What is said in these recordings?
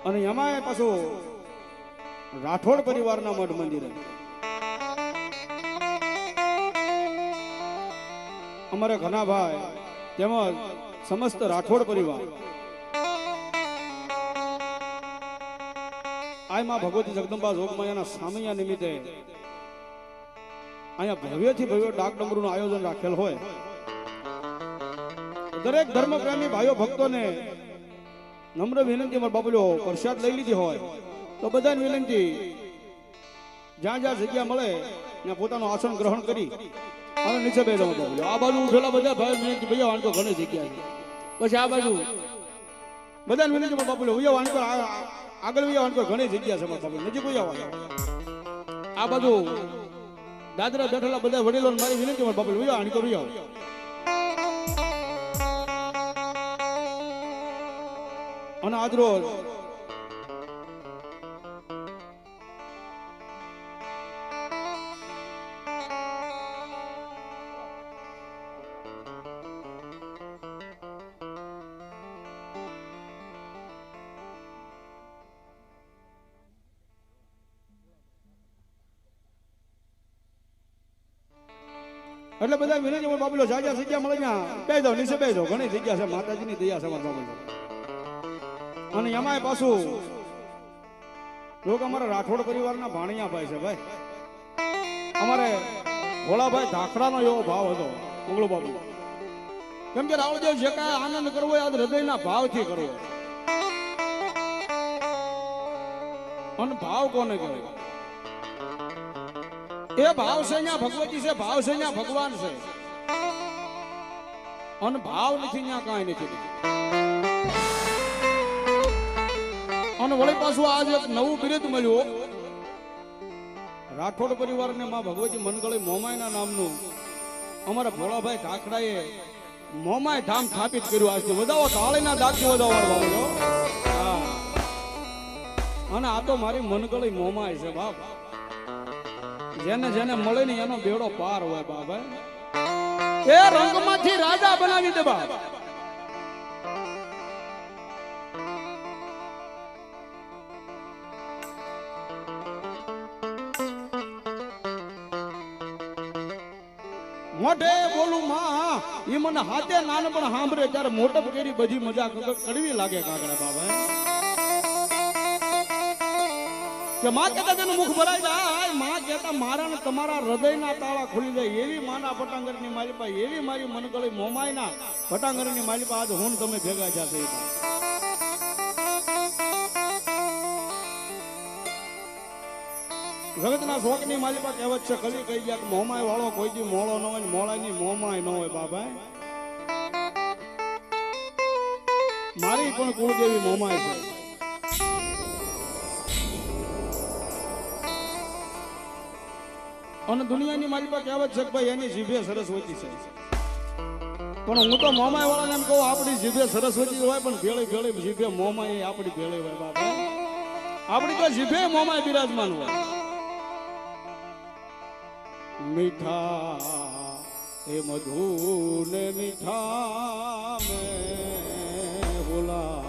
અને એમાં પાછું રાઠોડ પરિવારના મઠ મંદિર અમારે ઘણા ભાઈ તેમજ સમસ્ત રાઠોડ પરિવાર આ માં ભગવતી જગદંબા જોગમાયાના સામૈયા નિમિત્તે અહીંયા ભવ્યથી ભવ્ય ડાક ડમરૂનું આયોજન રાખેલ હોય. દરેક ધર્મ પ્રેમી ભાઈઓ ભક્તોને નમ્ર વિનંતી, અમારા બાપુલો પ્રસાદ લઈ લીધી હોય તો બધાને વિનંતી, જ્યાં જ્યાં જગ્યા મળે ત્યાં પોતાનું આસન ગ્રહણ કરી અને નીચે બેસો. બાપુલો આ બાજુ ઉઠેલા બધા ભાઈ વિનંતી, ભૈયા વાણકો ઘણી જગ્યા છે. પછી આ બાજુ બધાને વિનંતી, પણ બાપુલો ભૈયા વાણકો આગળ ભૈયા વાણકો ઘણી જગ્યા છે. બાપુ નજીક ભૈયા આ બાજુ દાદરા બેઠેલા બધા વડીલો મારી વિનંતી, પણ બાપુ ભૈયા વાણકો ભૈયા અને આજ રોજ એટલે બધા વિનંતી, બાપુલો જાજા જગ્યા મળે ત્યાં બે જાઓ, નીચે બે જાઓ, ઘણી જગ્યા છે. માતાજીની દયા છે મારા બાપુ. અને એમાંય પાછું લોકો અમારા રાઠોડ પરિવારના ભાણિયા ભાઈ છે. ભાઈ અમારે ભોળાભાઈ ધાખડાનો એવો ભાવ હતો મંગળો બાપુ. કેમ કે રાવળદેવ જે કાંઈ આનંદ કરવો હોય આજ હૃદયના ભાવથી કરવો. અને ભાવ કોને કહેવાય? એ ભાવ છે અહીંયા ભગવતી છે, ભાવ છે અહીંયા ભગવાન છે. અને ભાવ નથી અહીંયા કાંઈ નથી. અને વળી પાછું આજ એક નવું બિરુદ મળ્યું રાઠોડ પરિવારને માં ભગવતી મનગળી મોમાયના નામનું અમારા ભોળાભાઈ ઢાકડાએ મોમાય ધામ સ્થાપિત કર્યું. આજથી વધાવો, તાળીના દાખી વધાવો. અને આ તો મારી મનગળી મોમાય છે બાપ. જેને જેને મળે ને એનો બેડો પાર હોય બાપ. એ રંગમાંથી રાજા બનાવી દે બાપ. મોઢે બોલું માં ઈ મને હાથે નાનપણ સાંભળે ત્યારે મોટપ કરી બધી મજા કડવી લાગે કાગડા બાબા. કે માં કહેતા તેનું મુખ ભરાઈ જાય, માં કહેતા મારા ને તમારા હૃદયના તાળા ખુલી જાય. એવી માના પટાંગરની માલિપા, એવી મારી મનગળી મોમાયના પટાંગરની માલિપા આજ હું તમે ભેગા થયા. જગતના શોકની માલિપા કહેવત છે, કલી કહી ગયા કે મોમાય વાળો કોઈ દી મોળો ન હોય, મોળાની મોમાય ન હોય બાબા. મારી પણ કુળદેવી મોમાય છે. અને દુનિયાની માલિપા કહેવત છે કે ભાઈ એની જીભે સરસ્વતી છે. પણ હું તો મોમાય વાળાને એમ કહું, આપણી જીભે સરસ્વતી હોય પણ ભેળી ભેળી જીભે મોમાય આપણી ભેળી હોય બાબા. આપણી તો જીભે મોમાય બિરાજમાન હોય. મીઠા એ મધુ ને મીઠા મેં બોલા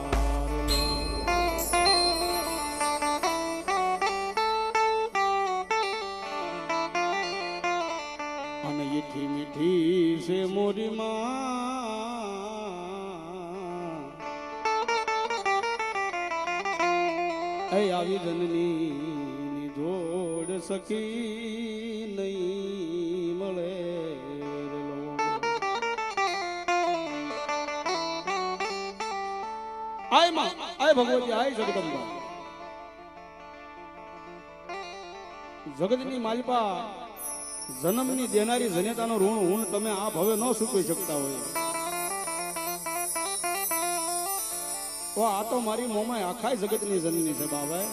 અને મીઠી મીઠી છે મોરી માં. આવી જનની જોડ સકી નહીં મળે. આય માં, આય ભગવતી, આય જગદંબા. જગતની માલિપા જન્મની દેનારી જનેતાનો ઋણ હું તમે આ ભવે ન ચૂકવી શકતા હોય. તો આ તો મારી મોમાય આખા જગતની જનની છે બાબા.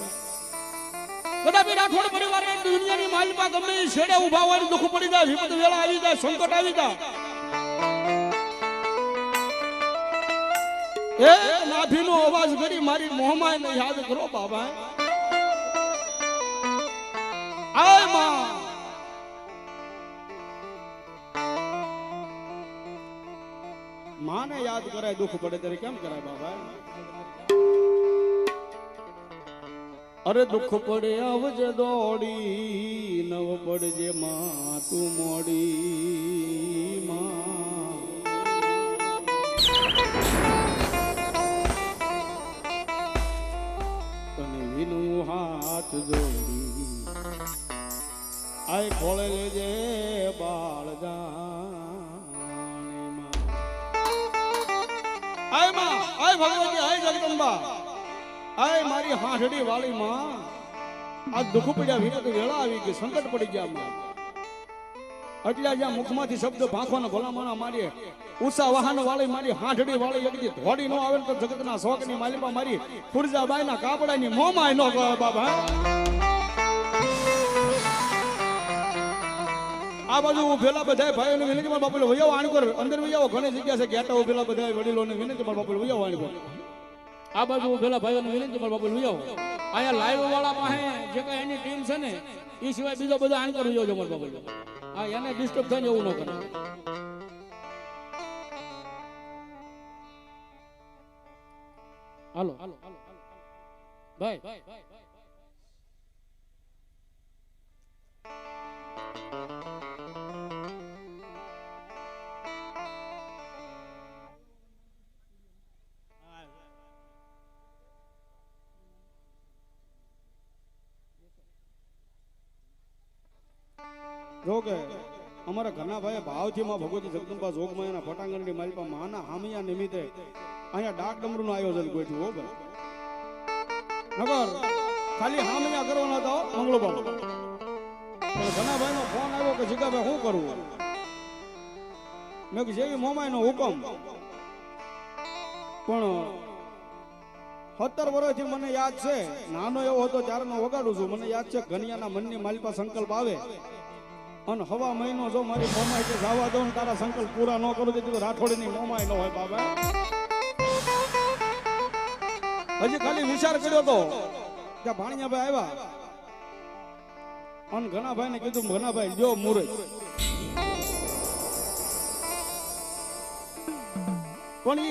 કદાપી રાઠોડ પરિવાર દુનિયાની માલિપા ગમે છેડે ઉભા હોય, દુઃખ પડી જાય, વિપત વેળા આવી જાય, સંકટ આવી જાય, એક નાભીનો અવાજ કરી મારી મોમાય ને યાદ કરો બાબા. આય માં, માને યાદ કરાય દુઃખ પડે ત્યારે કેમ કરાય બાબા. અરે દુઃખ પડે આવજે દોડી નવ પડજે માં તું મોડી માં તને વિનું હાથ જોડી આય ખોળે લેજે બાળ જાને માં આય ભગવતી આય જગદંબા આય મારી હાંઠડી વાળી માં આ દુઃખ પડ્યા વિના તો વેળા આવી ગઈ સંકટ પડી ગયા માં એટલે જ્યાં મુખમાંથી શબ્દ ભાંખવાના ભલામણા મારી ઉષા વાહન વાળી મારી હાંઠડી વાળી એકદી ધોડી નો આવે તો જગતના શોકની માલિપા મારી ફુરજાબાઈના કાપડાની મોમાય નો ગયો બાબા આ બાજુ ઉભેલા બધા ભાઈઓને વિનંતી મારા બાપુ વૈયાવો આણકોર અંદર વૈયાવો ઘણી જગ્યા છે ઘેટા ઉભેલા બધા વડીલોને વિનંતી મારા બાપુ વૈયાવો આણકોર આ બાજુ ઉભેલા ભાઈઓને વિનંતી મારા બાપુ વૈયાવો અહીંયા લાઈવ વાળા પાસે જે કઈ એની ટીમ છે ને એ સિવાય બીજો બધો આણકોર વૈયાવો છે મારા બાપુ આ એને ડિસ્ટર્બ થાય ને એવું ન કરે હાલો ભાઈ જો કે અમારા ઘરના ભાઈ ભાવથી માં ભગવતી જગદંબા જોગમાં એના ફટાંગણની માલિપા માના હામિયા નિમિત્તે અહીંયા ડાક ડમરૂનું આયોજન ગોઠવ્યું હો ભાઈ નગર ખાલી હામિયા કરવાના હતા મંગળોબા પણ ઘણા ભાઈનો ફોન આવ્યો કે જીગાભાઈ શું કરવું મેં કે જેવી મોમાઈનો હુકમ પણ 17 વર્ષથી મને યાદ છે નાનો એવો હતો ત્યારનો વગાડું છું મને યાદ છે ઘનિયાના મનની માલિપા સંકલ્પ આવે અને હવા મહિનો જો મારી મોમાઈ કે જવા દઉં તારા સંકલ્પ પૂરા ન કરું તો રાઠોડની મોમાઈ ન હોય બાબા હજી ખાલી વિચાર કર્યો તો કે ભાણિયાભાઈ આવ્યા અને ઘણા ભાઈ ને કીધું ઘણા ભાઈ જો મુરત પણ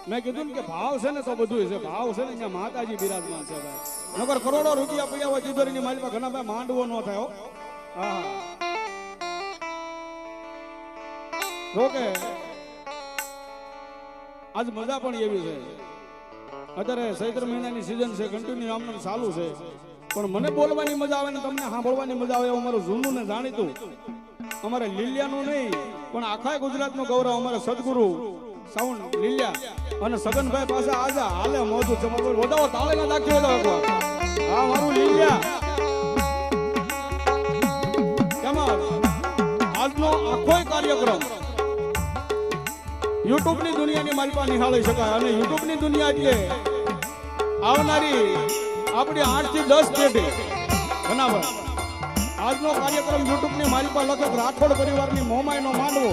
મેં કીધું કે ભાવ છે ને તો બધું છે ભાવ છે ને અહીંયા માતાજી બિરાજમાન છે ભાઈ નગર કરોડો રૂપિયા પડ્યા હોય તિજોરીની માલિકા ઘણા ભાઈ માંડવો ન થાય હા જોકે આજ મજા પણ એવી છે અત્યારે ચૈત્ર મહિનાની સિઝન છે કન્ટિન્યુ આમને ચાલુ છે પણ મને બોલવાની મજા આવે ને તમને સાંભળવાની મજા આવે અમારું જૂનું ને જાણીતું અમારે લીલિયાનું નહીં પણ આખા ગુજરાતનું ગૌરવ અમારે સદગુરુ સાઉન્ડ લીલિયા અને સગનભાઈ પાસે આજે હાલે મોજું છે વધાવો તાળે ના દાખ્યો હતો એકવાર હા મારું લીલિયા કેમાં આજનો આખો કાર્યક્રમ યુટ્યુબ ની દુનિયાની માલિપા નિહાળી શકાય અને યુટ્યુબ ની દુનિયા એટલે આવનારી આપણી 8 થી 10 પેઢી બરાબર આજનો કાર્યક્રમ યુટ્યુબ ની માલિપા લખક રાઠોડ પરિવારની મોમાઈનો માંડવો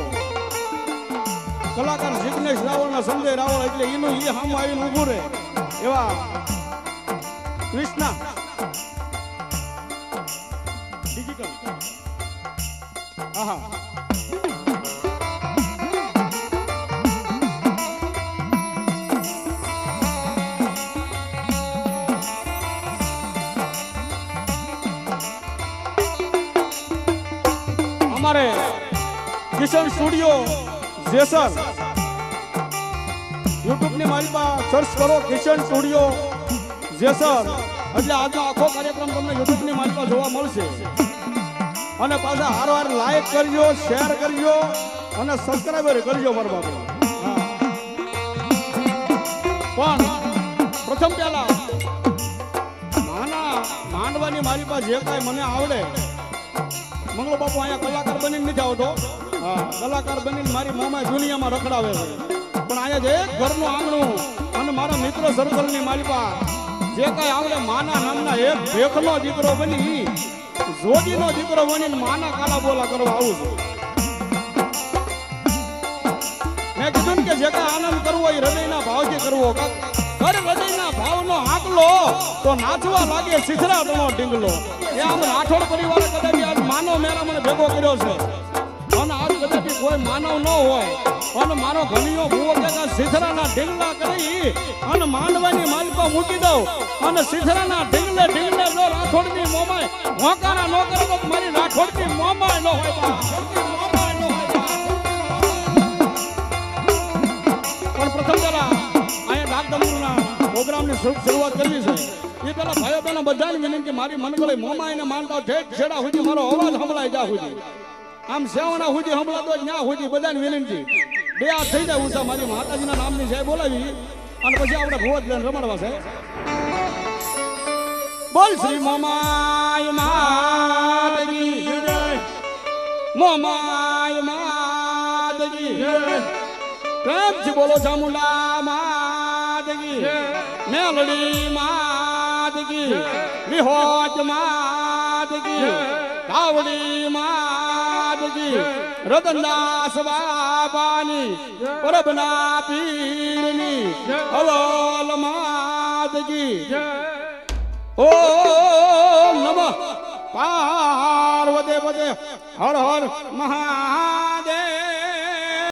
કલાકાર જિગ્નેશ રાવળ ના સંજય રાવળ એટલે એનું એ સામે આવીને ઊભું રહે એવા કૃષ્ણા ડિજિટલ આહા हमारे किशन स्टूडियो जेसर यूट्यूब ने मारी पा सर्च करो किशन स्टूडियो जेसर એટલે આજનો આખો કાર્યક્રમ તમને YouTube ની મારી પાસે જોવા મળશે અને પાછા હારવાર લાઈક કરજો શેર કરજો અને સબસ્ક્રાઇબર કરજો મારા બાપુ પણ પ્રથમ પહેલા નાના માંડવાની મારી પાસે જે કાંઈ મને આવડે મંગળો બાપુ અહીંયા કલાકાર બનીને નથી આવતો હા કલાકાર બનીને મારી મોમાઈ દુનિયામાં રખડાવે છે પણ અહીંયા જે ઘરનું આંગણું અને મારા મિત્ર સર્કલની માલિકા જે કઈ આવડે માના નામના એક ભેખનો દીકરો બની જોડીનો દીકરો બનીને માના કાલા બોલા કરવા આવું છું મેં કીધું કે જે કઈ આનંદ કરવો એ હૃદયના ભાવથી કરવો ઘર હૃદયના ભાવનો આંકલો તો નાચવા લાગે શિખરાટનો ઢીંગલો એ આમ રાઠોડ પરિવારે કદાચ આજ માનો મેળા મને ભેગો કર્યો છે અને આજ કદાચ કોઈ માનવ ન હોય અને મારો ઘણીયો ભૂવો કે સિથરાના ઢીંગલા કરી અને માંડવાની માલિકો મૂકી દઉં અને સિથરાના ઢીંગલે ઢીંગલે જો રાઠોડની મોમાય હોકારા ન કરે તો મારી રાઠોડની મોમાય ન હોય બા. પણ પ્રથમ જરા અહીંયા ડાકદમરૂના પ્રોગ્રામની શરૂઆત કરવી છે. એ પેલા ભાઈઓ બહેનો બધાને વિનંતી મારી મનગળે મોમાઈને માનતા ઠેઠ છેડા સુધી મારો અવાજ સંભળાય જ્યાં સુધી આમ સેવણા સુધી સંભળાતો ત્યાં સુધી બધાને વિનંતી બે હાથ થઈ જાય ઉષા મારી માતાજીના નામની સાહેબ બોલાવી અને પછી આપણે ભોજ લઈને રમાડવા છે. બોલ શ્રી મોમાય માતજી મોમાય માતજી પ્રેમથી બોલો ચામુંડા માતજી મેલડી માતજી વિહોજ માતજી કાવડી માતજી રતનદાસ બાબાની પરબના પીરની હલોલ માતજી ઓમ નમઃ પાર્વતી પતે હર હર મહાદેવ.